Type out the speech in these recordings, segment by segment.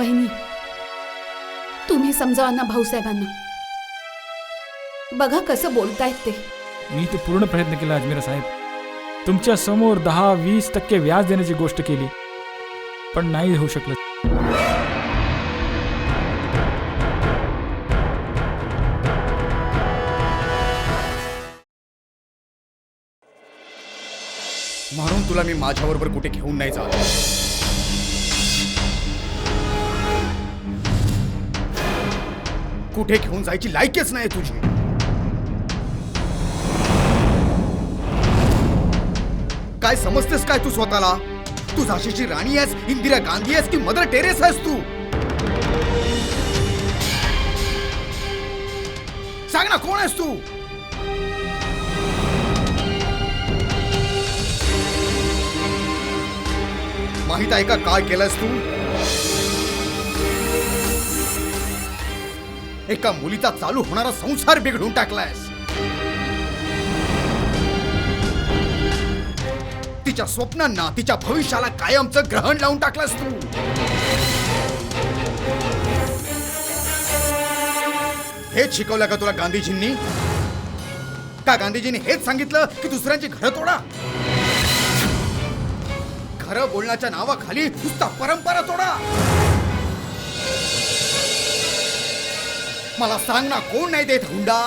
वहिनी, तुम्ही समजावा ना भाऊसाहेबांना. बघा कसं बोलतायत ते. मी तो पूर्ण प्रयत्न केला अजमेरा साहेब. तुमच्या समोर 10-20% व्याज देण्याची गोष्ट केली, पण नाही होऊ शकलं. म्हणून तुला मी माझ्याबरोबर कुठे घेऊन नाही जात. कुठे घेऊन जायची लायकीच नाही तुझी. काय समजतेस काय तू स्वतःला? तू झाशीची राणी आहेस, इंदिरा गांधी आहेस की मदर टेरेसा आहेस तू? सांग ना, कोण आहेस तू? माहित आहे का काय केलंस तू? एका मुलीचा चालू होणारा संसार बिघडून टाकलायस. तिच्या स्वप्नांना, तिच्या भविष्याला कायमचं ग्रहण लावून टाकलंस तू. हेच शिकवलं का तुला गांधीजींनी? का गांधीजींनी हेच सांगितलं की दुसऱ्यांची घरं तोडा? खरं बोलण्याच्या नावाखाली नुसता परंपरा तोडा. मला सांग ना, कोण नाही देत हुंडा?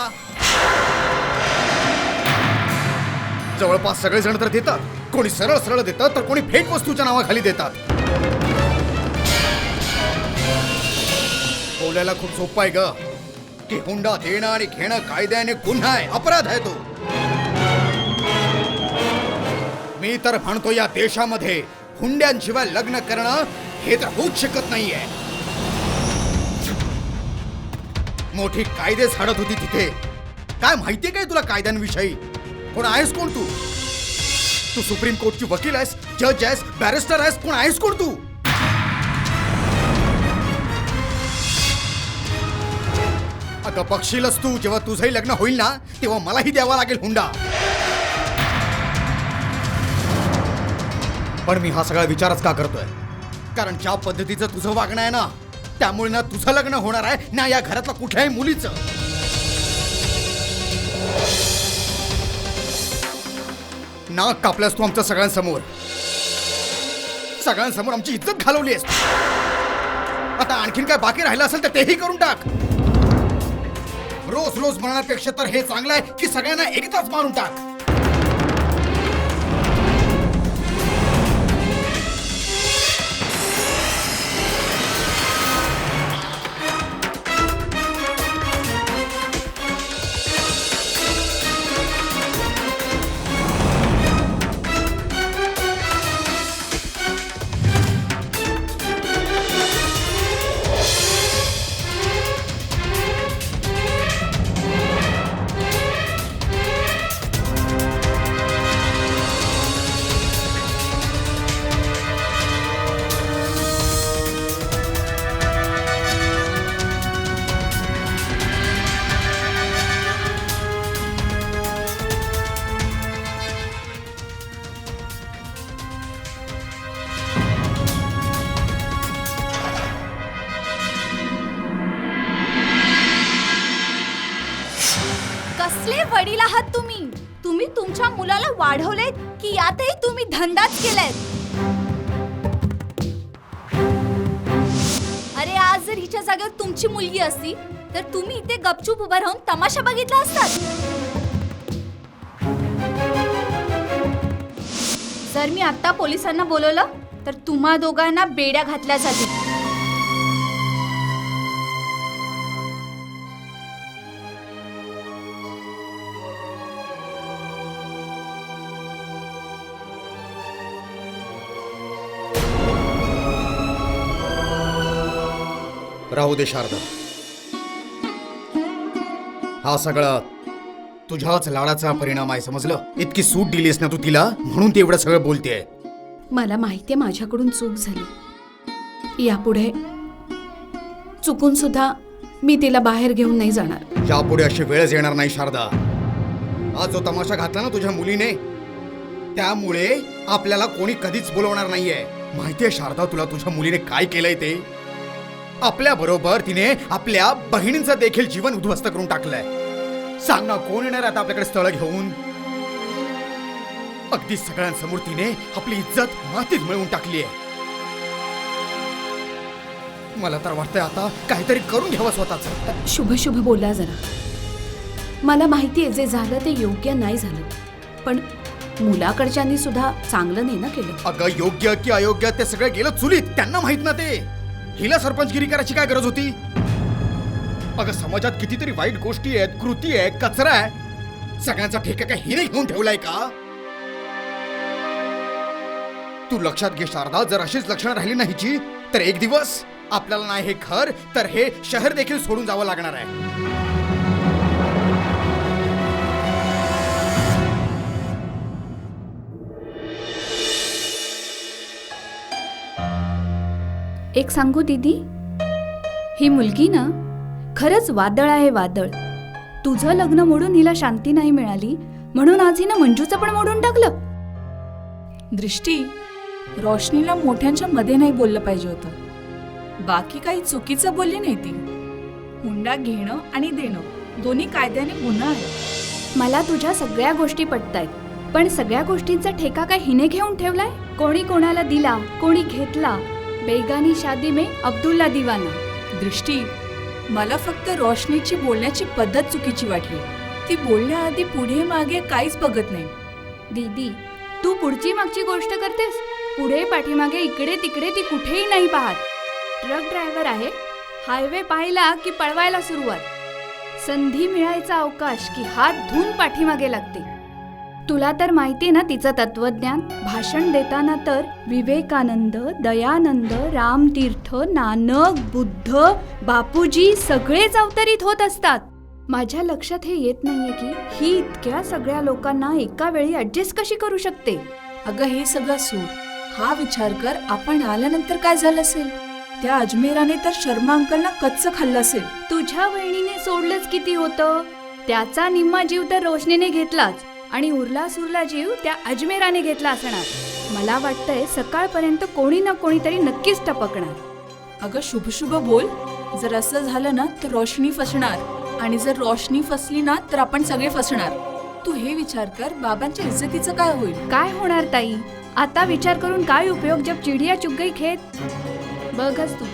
जवळपास सगळेजण तर देतात. कोणी सरळ सरळ देतात तर कोणी भेट वस्तूच्या नावाखाली देतात. बोलायला खूप सोपं आहे ग की हुंडा देणं आणि घेणं कायद्याने गुन्हा आहे, अपराध आहे तो. मी तर म्हणतो या देशामध्ये हुंड्यांशिवाय लग्न करणं हे तर होऊच शकत नाहीये. मोठी कायदे झाडत होती तिथे. काय माहितीये काय तुला कायद्यांविषयी? कोण आहेस कोण तू? तू सुप्रीम कोर्टची वकील आहेस, जज आहेस, बॅरिस्टर आहेस? कोण आहेस कोण तू? अगं बघशीलच तू, जेव्हा तुझंही लग्न होईल ना तेव्हा मलाही द्यावा लागेल हुंडा. पण मी हा सगळा विचारच का करतोय? कारण ज्या पद्धतीचं तुझं वागणं आहे ना, त्यामुळे ना तुझं लग्न होणार आहे ना या घरातल्या कुठल्याही मुलीचं. नाक कापल्यास तू आमच्या सगळ्यांसमोर. सगळ्यांसमोर आमची इज्जत घालवली आहेस. आता आणखीन काय बाकी राहिलं असेल तर तेही करून टाक. रोज रोज म्हणण्यापेक्षा तर हे चांगलं आहे की सगळ्यांना एकदाच मारून टाक. कसले वडील आहात तुम्ही? तुम्ही तुमच्या मुलाला वाढवलेत की यातही तुम्ही धंदाच केलाय? अरे आज जर हिच्या जागेवर तुमची मुलगी असती तर तुम्ही इथे गपचूप उभं राहून तमाशा बघितला असतात. जर मी आता पोलिसांना बोलवलं तर तुम्हा दोघांना बेड्या घातल्या जातील. राहू दे शारदा, हा सगळा तुझ्याच लाडाचा परिणाम आहे, समजलं? इतकी सूट दिलीस ना तू तिला, म्हणून ती एवढं सगळं बोलतेय. मला माहितीये माझ्याकडून चूक झाली. यापुढे चुकून सुद्धा मी तिला बाहेर घेऊन नाही जाणार. यापुढे अशी वेळच येणार नाही शारदा. आज जो तमाशा घातला ना तुझ्या मुलीने, त्यामुळे आपल्याला कोणी कधीच बोलवणार नाहीये. माहितीये शारदा तुला तुझ्या मुलीने काय केलंय ते? आपल्या बरोबर तिने आपल्या बहिणींचं देखील जीवन उद्ध्वस्त करून टाकलंय. सांग ना, कोण येणार आता आपल्याकडे स्थळ घेऊन? अगदी सगळ्यांसमोर तिने आपली इज्जत मातीत मिळवून टाकली आहे. मला तर वाटतंय आता काहीतरी करून घ्यावं स्वतःच. शुभ शुभ बोला जरा. मला माहिती आहे जे झालं ते योग्य नाही झालं, पण मुलाकडच्यांनी सुद्धा चांगलं नाही ना केलं. अगं, योग्य की अयोग्य ते सगळं गेलं चुलीत. त्यांना माहित ना ते. हिला सरपंचगिरी करायची काय गरज होती? अगं, समाजात कितीतरी वाईट गोष्टी आहेत, कृती आहे, कचरा आहे. सगळ्यांचा ठेका काय हिने घेऊन ठेवलाय का? तू लक्षात घे शारदा, जर अशीच लक्षणं राहिली नाहीची तर एक दिवस आपल्याला नाही हे घर तर हे शहर देखील सोडून जावं लागणार आहे. एक सांगू दीदी, ही मुलगी ना खरंच वादळ आहे, वादळ. तुझं लग्न मोडून हिला शांती नाही मिळाली म्हणून आज हिनं मंजूचं पण मोडून टाकलं. दृष्टी, रोशनीला मोठ्यांच्या मध्ये नाही बोललं पाहिजे होतं. बाकी काही चुकीचं बोलली नाही ती. हुंडा घेणं आणि देणं दोन्ही कायद्याने गुन्हा आहे. मला तुझ्या सगळ्या गोष्टी पटतायत, पण सगळ्या गोष्टींचा ठेका काय हिने घेऊन ठेवलाय? कोणी कोणाला दिला, कोणी घेतला. बेगानी शादी में अब्दुल्ला दिवाना. दृष्टी, मला फक्त रोशनीची बोलण्याची पद्धत चुकीची वाटली. ती बोलण्याआधी पुढे मागे काहीच बघत नाही. दीदी, तू पुढची मागची गोष्ट करतेस, पुढे पाठीमागे इकडे तिकडे ती कुठेही नाही पाहत. ट्रक ड्रायव्हर आहे, हायवे पाहिला की पळवायला सुरुवात. संधी मिळायचा अवकाश की हात धुवून पाठीमागे लागते. तुला तर माहिती ना तिचं तत्वज्ञान. भाषण देताना तर विवेकानंद, दयानंद, रामतीर्थ, नानक, बुद्ध, बापूजी सगळेच अवतरित होत असतात. माझ्या लक्षात हे येत नाहीये की ही इतक्या सगळ्या लोकांना एका वेळी ऍडजस्ट कशी करू शकते. अगं, हे सगळं सोड. हा विचार कर, आपण आल्यानंतर काय झालं असेल. त्या अजमेराने तर शर्मा अंकलना कच्चं खाल्लं असेल. तुझ्या वहिनीने सोडलंच किती होतं. त्याचा निम्मा जीव तर रोशनीने घेतलाच आणि उरला सुरला जीव त्या अजमेराने घेतला असणार. मला वाटतंय सकाळपर्यंत कोणी ना कोणीतरी नक्कीच टपकणार. अगं, शुभ शुभ बोल. जर असं झालं ना तर रोशनी फसणार, आणि जर रोशनी फसली ना तर आपण सगळे फसणार. तू हे विचार कर, बाबांच्या इज्जतीचं काय होईल. काय होणार ताई, आता विचार करून काय उपयोग जब चिडिया चुग गई खेत. बघच तू,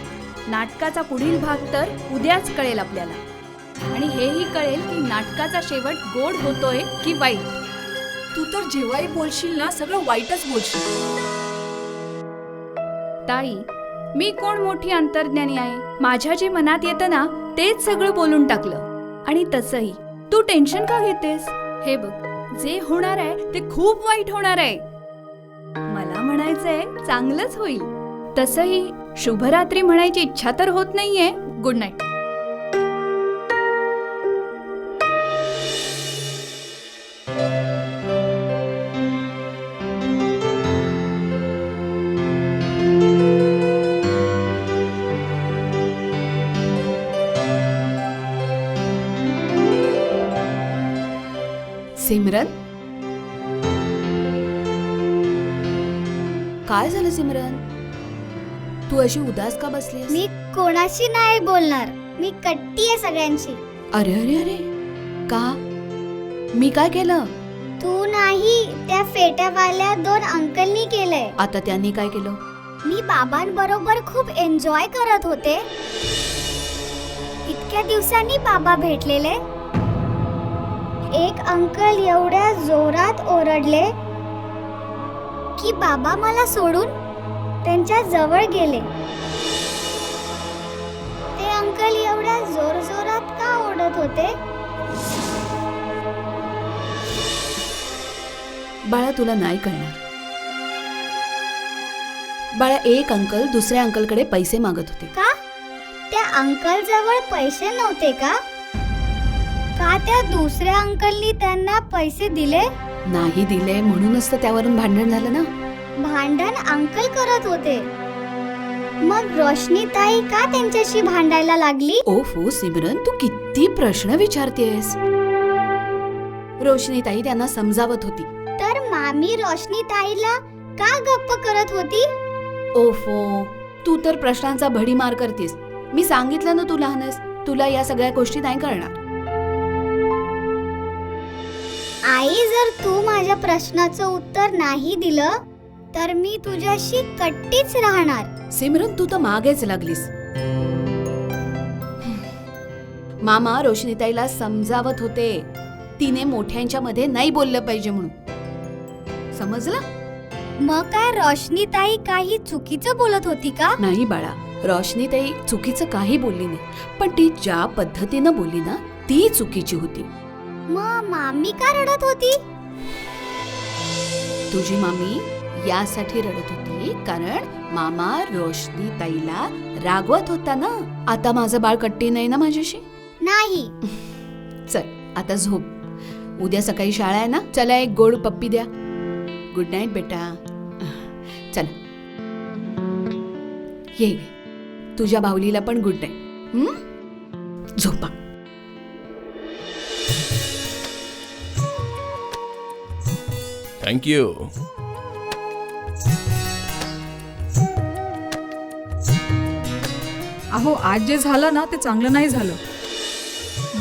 नाटकाचा पुढील भाग तर उद्याच कळेल आपल्याला. आणि हेही कळेल की नाटकाचा शेवट गोड होतोय की वाईट. तू तर जेव्हाही बोलशील ना सगळं वाईटच बोलशील. ताई, मी कोण मोठी अंतर्ज्ञानी आहे. माझ्या जे मनात येतं ना तेच सगळं बोलून टाकलं. आणि तसंही तू टेन्शन का घेतेस. हे बघ, जे होणार आहे ते खूप वाईट होणार आहे. मला म्हणायचंय चांगलंच होईल. तसंही शुभरात्री म्हणायची इच्छा तर होत नाहीये. Good night. सिमरन, काय झालं सिमरन? तू अशी उदास का बसलीस? मी कोणाशी नाही बोलणार. मी कट्टी आहे सगळ्यांची. अरे अरे अरे, का? मी काय केलं? तू नाही, त्या फेट्यावाल्या 2 अंकलनी केलंय. आता त्यांनी काय केलं? मी बाबांबरोबर खूप एन्जॉय करत होते. इतक्या दिवसांनी बाबा भेटलेले. एक अंकल एवढ्या जोरात ओरडले की बाबा मला सोडून त्यांच्या जवळ गेले. ते अंकल एवढ्या जोरजोरात का ओरडत होते? बाळा, तुला नाही कळणार. बाळा, एक अंकल दुसऱ्या अंकलकडे पैसे मागत होते. का? त्या अंकल जवळ पैसे नव्हते का? का त्या दुसऱ्या अंकलनी त्यांना पैसे दिले? नाही दिले म्हणूनच तर त्यावरून भांडण झालं ना. भांडण अंकल करत होते, मग रोशनी ताई का त्यांच्याशी भांडायला लागली? ओफो सिमरन, तू किती प्रश्न विचारतेस. रोशनी ताई त्यांना समजावत होती. तर मामी रोशनी ताईला का गप्प करत होती? ओफो, तू तर प्रश्नांचा भडीमार करतेस. मी सांगितलं ना तू लहान आहेस, तुला या सगळ्या गोष्टी नाही करणार. आई, जर तू माझ्या प्रश्नाचं उत्तर नाही दिलं तर मी तुझ्याशी कट्टीच राहणार. सिमरन, तू तर मागेच लागलीस. मामा रोशनीताईला समजावत होते, तिने मोठ्यांच्या मध्ये नाही बोललं पाहिजे म्हणून. समजलं? मग काय रोशनीताई काही चुकीचं बोलत होती का? नाही बाळा, रोशनीताई चुकीचं काही बोलली नाही, पण ती ज्या पद्धतीनं बोलली ना ती चुकीची होती. मग मामी का रडत होती? तुझी मामी यासाठी रडत होती कारण मामा रोशनीताईला रागवत होता ना. आता माझं बाळ कट्टी नाही ना माझ्याशी. नाही. चल आता झोप, उद्या सकाळी शाळा आहे ना. चला एक गोड पप्पी द्या. गुड नाईट बेटा. चला ये, तुझ्या बाहुलीला पण गुड नाईट. झोपा. थँक्यू. अहो, आज जे झालं ना ते चांगलं नाही झालं.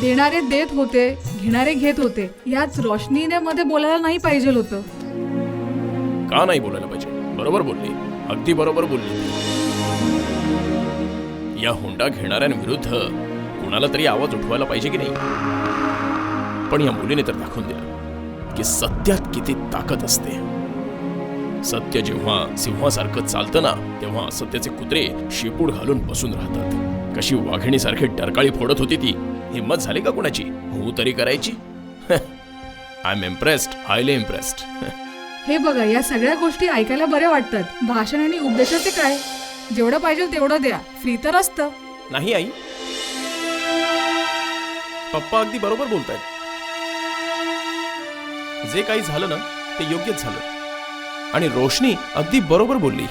देणारे देत होते, घेणारे घेत होते. याच रोशनीने मध्ये बोलायला नाही पाहिजे होतं. का नाही बोलायला पाहिजे? बरोबर बोलली, अगदी बरोबर बोलली. या हुंडा घेणाऱ्यांविरुद्ध कुणाला तरी आवाज उठवायला पाहिजे की नाही? पण या मुलीने तर दाखवून दिलं की सत्यात किती ताकद असते. सत्य जेव्हा सिंहासारखं चालतं ना, तेव्हा असत्याचे कुत्रे शेपूड घालून बसून राहतात. कशी वाघिणीसारखी डरकाळी फोडत होती ती. हिम्मत झाली का कुणाची हो तरी करायची? I am impressed, highly impressed. हे बघा, या सगळ्या गोष्टी ऐकायला बऱ्या वाटतात. भाषण आणि उपदेशाचे काय? जेवढं पाहिजे तेवढं द्या, फ्री तर असतं. नाही आई, पप्पा अगदी बरोबर बोलतायत. जे काही झालं ना ते योग्यच झालं. आणि रोशनी अगदी बरोबर बोलली.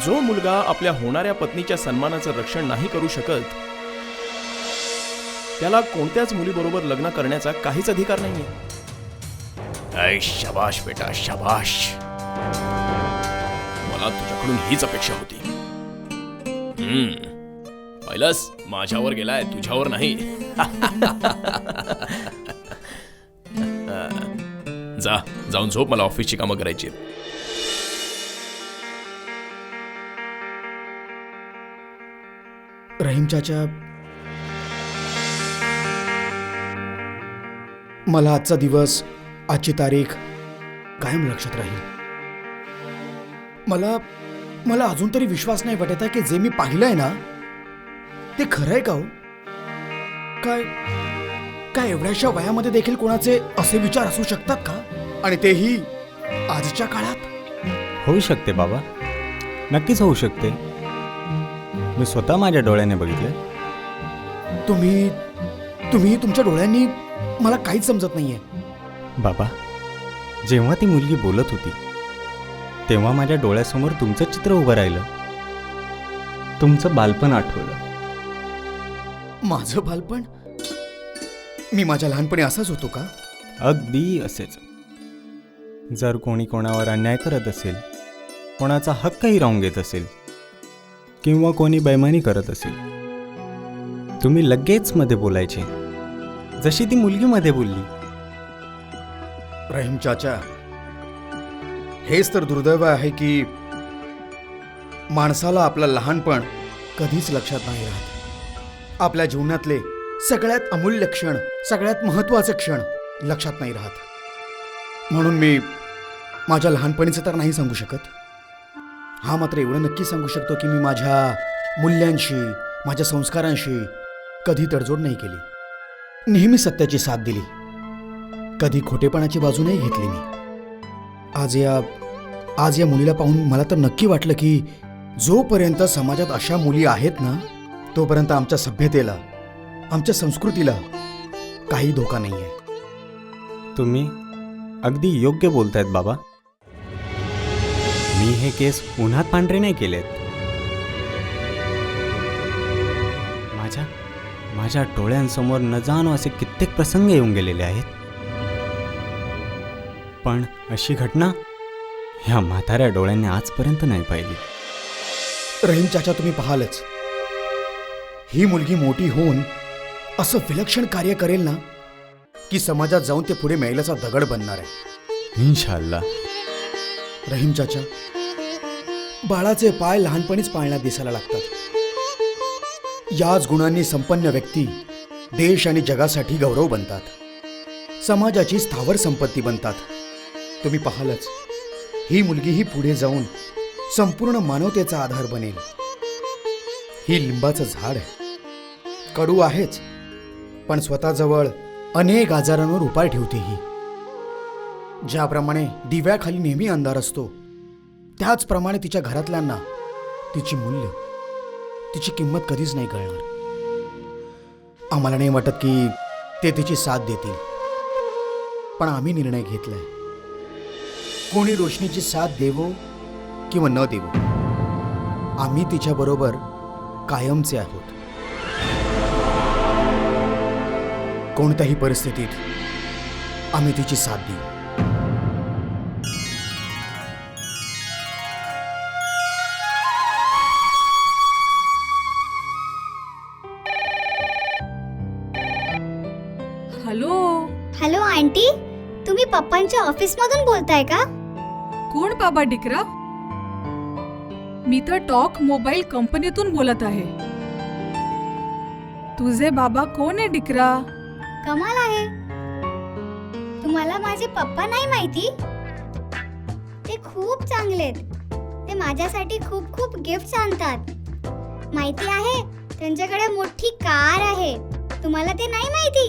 जो मुलगा आपल्या होणाऱ्या पत्नीच्या सन्मानाचं रक्षण नाही करू शकत, त्याला कोणत्याच मुलीबरोबर लग्न करण्याचा काहीच अधिकार नाहीये. ऐ शाबाश बेटा, शाबाश. मला तुझ्याकडून हीच अपेक्षा होती. पहिलंच माझ्यावर गेलाय, तुझ्यावर नाही. जा, जाऊन झोप, मला ऑफिसची कामं करायची. रहीम चाचा, मला आजचा दिवस, आजची तारीख कायम लक्षात राहील. मला अजून तरी विश्वास नाही वाटत आहे की जे मी पाहिलंय ना ते खरंय का हो? काय एवढ्याशा वयामध्ये देखील कोणाचे असे विचार असू शकतात का? आणि तेही आजच्या काळात? होऊ शकते बाबा, नक्कीच होऊ शकते. मी स्वतः माझ्या डोळ्याने बघितले. तुम्ही तुमच्या डोळ्यांनी? मला काहीच समजत नाहीये बाबा. जेव्हा ती मुलगी बोलत होती तेव्हा माझ्या डोळ्यासमोर तुमचं चित्र उभं राहिलं. तुमचं बालपण आठवलं. माझं बालपण? मी माझ्या लहानपणी असाच होतो का? अगदी असेच. जर कोणी कोणावर अन्याय करत असेल, कोणाचा हक्कही राहून घेत असेल, किंवा कोणी बेईमानी करत असेल, तुम्ही लगेच मध्ये बोलायचे, जशी ती मुलगी मध्ये बोलली. रहीम चाचा, हेच तर दुर्दैव आहे की माणसाला आपलं लहानपण कधीच लक्षात नाही राहत. आपल्या जीवनातले सगळ्यात अमूल्य क्षण, सगळ्यात महत्त्वाचे क्षण लक्षात नाही राहत. म्हणून मी माझ्या लहानपणीचं तर नाही सांगू शकत. हा मात्र एवढं नक्की सांगू शकतो की मी माझ्या मूल्यांशी, माझ्या संस्कारांशी कधी तडजोड नाही केली. नेहमी सत्याची साथ दिली, कधी खोटेपणाची बाजू नाही घेतली मी. आज या मुलीला पाहून मला तर नक्की वाटलं की जोपर्यंत समाजात अशा मुली आहेत ना, तोपर्यंत आमच्या सभ्यतेला, आमच्या संस्कृतीला काही धोका नाही आहे. तुम्ही अगदी योग्य बोलतायत बाबा. मी हे केस उन्हात पांढरे नाही केलेत. माझ्या डोळ्यांसमोर न जाणो असे कित्येक प्रसंग येऊन गेलेले आहेत. पण अशी घटना ह्या म्हाताऱ्या डोळ्यांनी आजपर्यंत नाही पाहिली. रहीम चाचा, तुम्ही पाहालच, ही मुलगी मोठी होऊन असं विलक्षण कार्य करेल ना की समाजात जाऊन ते पुढे मैलाचा दगड बनणार आहे. इन्शाल्लाह. रहीम चाचा, बाळाचे पाय लहानपणीच पाळण्यात दिसायला लागतात. याच गुणांनी संपन्न व्यक्ती देश आणि जगासाठी गौरव बनतात, समाजाची स्थावर संपत्ती बनतात. तुम्ही पाहालच, ही मुलगी ही पुढे जाऊन संपूर्ण मानवतेचा आधार बनेल. ही लिंबाचं झाड आहे, कडू आहेच, पण स्वतःजवळ अनेक आजारांवर उपाय ठेवते. ही ज्याप्रमाणे दिव्याखाली नेहमी अंधार असतो, त्याचप्रमाणे तिच्या घरातल्यांना तिची मूल्य, तिची किंमत कधीच नाही कळणार. आम्हाला नाही वाटत की ते तिची साथ देतील, पण आम्ही निर्णय घेतलाय, कोणी रोशनीची साथ देवो किंवा न देवो, आम्ही तिच्याबरोबर कायमचे आहोत. कोणत्याही परिस्थितीत आम्ही तिची साथ देऊ. हॅलो, हॅलो आंटी, तुम्ही पप्पांच्या ऑफिस मधून बोलताय का? कोण बाबा डिकरा? मी तर टॉक मोबाईल कंपनीतून बोलत आहे. तुझे बाबा कोण आहे डिकरा? कमाल आहे, तुम्हाला माझे पप्पा नाही माहिती? ते खूप चांगले आहेत. ते माझ्यासाठी खूप खूप गिफ्ट्स आणतात. माहिती आहे, त्यांच्याकडे मोठी कार आहे. तुम्हाला ते नाही माहिती?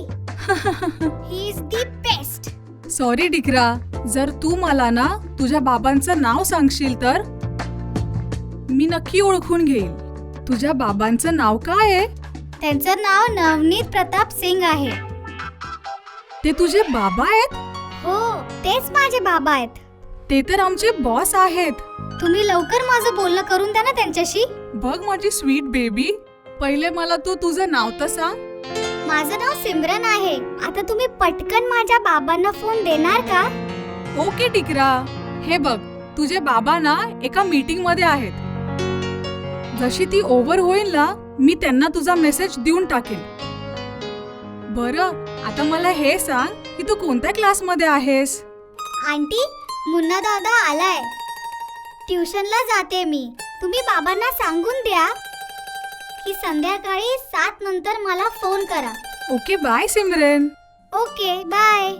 He is the best. Sorry डिकरा, जर तू मला ना तुझ्या बाबांचं नाव सांगशील तर मी नक्की ओळखून घेईल. तुझ्या बाबांचं नाव काय आहे? त्यांचं नाव नवनीत प्रताप सिंग आहे. ते तुझे बाबा आहेत? हो, तेच माझे बाबा आहेत. ते तर आमचे बॉस आहेत. तुम्ही लवकर माझं बोलणं करून द्या ना त्यांच्याशी. बघ माझी स्वीट बेबी, पहिले मला तू तुझं नाव तर सांग. माझं नाव सिमरन आहे. आता तुम्ही पटकन माझ्या बाबांना फोन देणार का? ओके डिकरा. हे बघ, तुझे बाबा ना एका मीटिंग मध्ये आहेत. जशी ती ओव्हर होईल ना, मी त्यांना तुझा मेसेज देऊन टाकेन. बरं, आता मला हे सांग की तू कोणत्या क्लासमध्ये आहेस? आंटी, मुन्ना दादा आलाय. ट्युशनला जाते मी. तुम्ही बाबांना सांगून द्या की संध्याकाळी 7 नंतर मला फोन करा. Okay, bye Simran. Okay, bye.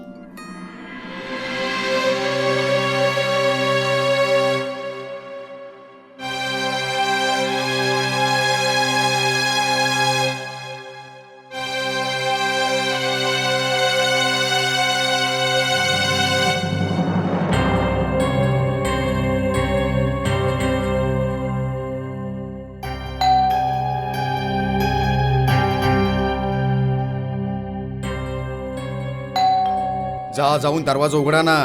जा, जाऊन दरवाजा उघडा ना.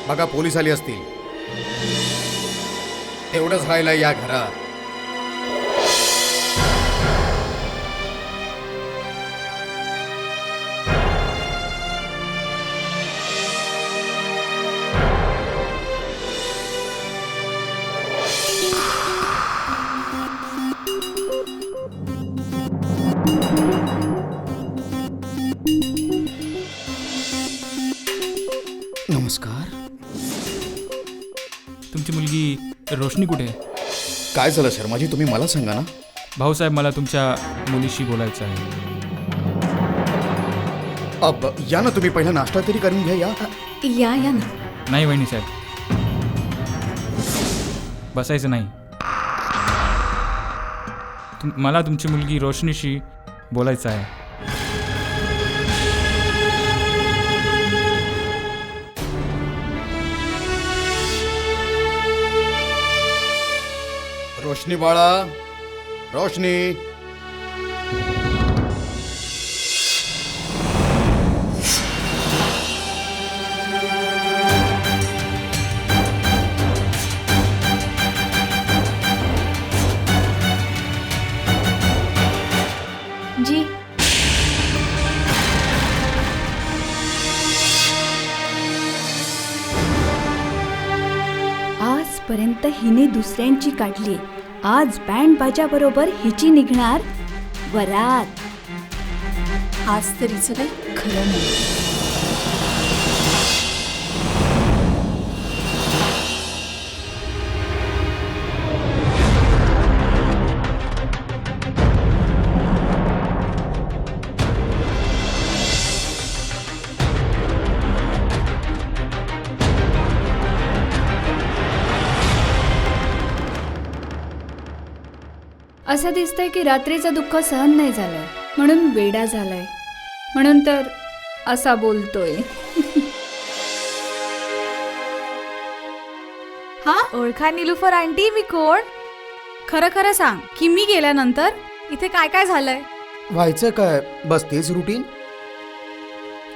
बघा, पोलीस आली असतील. एवढंच राहिलंय या घरात. नमस्कार. तुमची मुलगी रोशनी कुठे आहे? काय झालं शर्माजी, तुम्ही मला सांगा ना. भाऊसाहेब, मला तुमच्या मुलीशी बोलायचं आहे. अब या ना, तुम्ही पहिला नाश्ता तरी करून घ्या. या या ना. नाही वहिनी साहेब, बसायचं नाही. मला तुमची मुलगी रोशनीशी बोलायचं आहे. रोशनी बाळा, रोशनी. जी. आजपर्यंत हिने दुसऱ्यांची काढली. आज बँड बाजा बरोबर हिची निघणार वरात. आज तरीचं काही खरं नाही. असं दिसतंय की रात्रीचं दुःख सहन नाही झालंय म्हणून वेडा झालाय. म्हणून तर असा बोलतोय. हा ओळखा निलुफर आंटी, मी कोण? खरं खरं सांग की मी गेल्यानंतर इथे काय काय झालंय? व्हायचं काय, बस तेच रुटीन.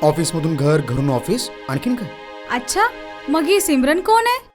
ऑफिसमधून घर, घरून ऑफिस, आणखीन काय? अच्छा, मग ही सिमरन कोण आहे?